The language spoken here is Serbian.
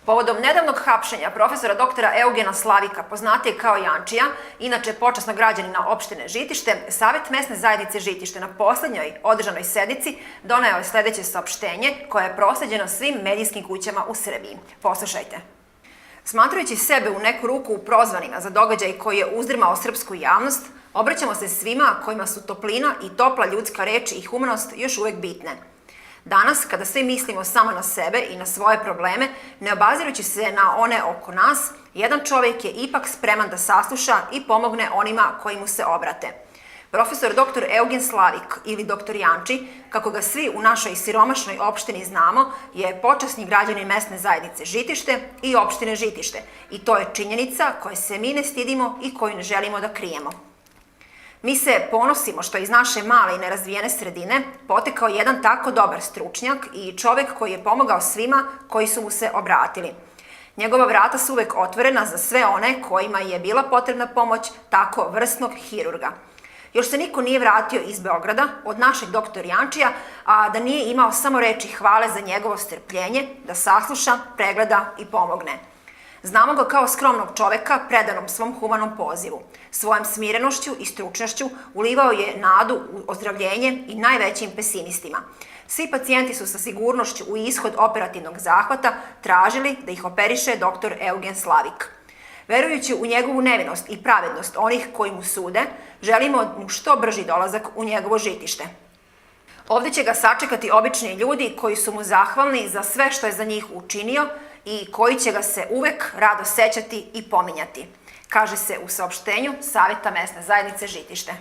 Povodom nedavnog hapšenja profesora doktora Eugena Slavika, poznatijeg kao Jančija, inače počasnog građanina opštine Žitište, Savet mesne zajednice Žitište na poslednjoj održanoj sednici doneo je sledeće saopštenje koje je prosleđeno svim medijskim kućama u Srbiji. Poslušajte. Smatrajući sebe u neku ruku prozvanima za događaj koji je uzdrmao srpsku javnost, obraćamo se svima kojima su toplina i topla ljudska reč i humanost još uvek bitne. Danas, kada svi mislimo samo na sebe i na svoje probleme, ne obazirući se na one oko nas, jedan čovjek je ipak spreman da sasluša i pomogne onima koji mu se obrate. Profesor dr. Eugen Slavik ili dr. Janči, kako ga svi u našoj siromašnoj opštini znamo, je počasni građanin mesne zajednice Žitište i opštine Žitište. I to je činjenica koje se mi ne stidimo i koju ne želimo da krijemo. Mi se ponosimo što iz naše male i nerazvijene sredine potekao jedan tako dobar stručnjak i čovjek koji je pomogao svima koji su mu se obratili. Njegova vrata su uvek otvorena za sve one kojima je bila potrebna pomoć tako vrsnog hirurga. Još se niko nije vratio iz Beograda od našeg dr. Jančija, a da nije imao samo reči hvale za njegovo strpljenje, da sasluša, pregleda i pomogne. Znamo ga kao skromnog čoveka predanom svom humanom pozivu. Svojom smirenošću i stručnošću ulivao je nadu u ozdravljenje i najvećim pesimistima. Svi pacijenti su sa sigurnošću u ishod operativnog zahvata tražili da ih operiše dr. Eugen Slavik. Verujući u njegovu nevinost i pravednost onih koji mu sude, želimo mu što brži dolazak u njegovo žitište. Ovdje će ga sačekati obični ljudi koji su mu zahvalni za sve što je za njih učinio i koji će ga se uvek rado sećati i pominjati, kaže se u saopštenju Saveta mesne zajednice Žitište.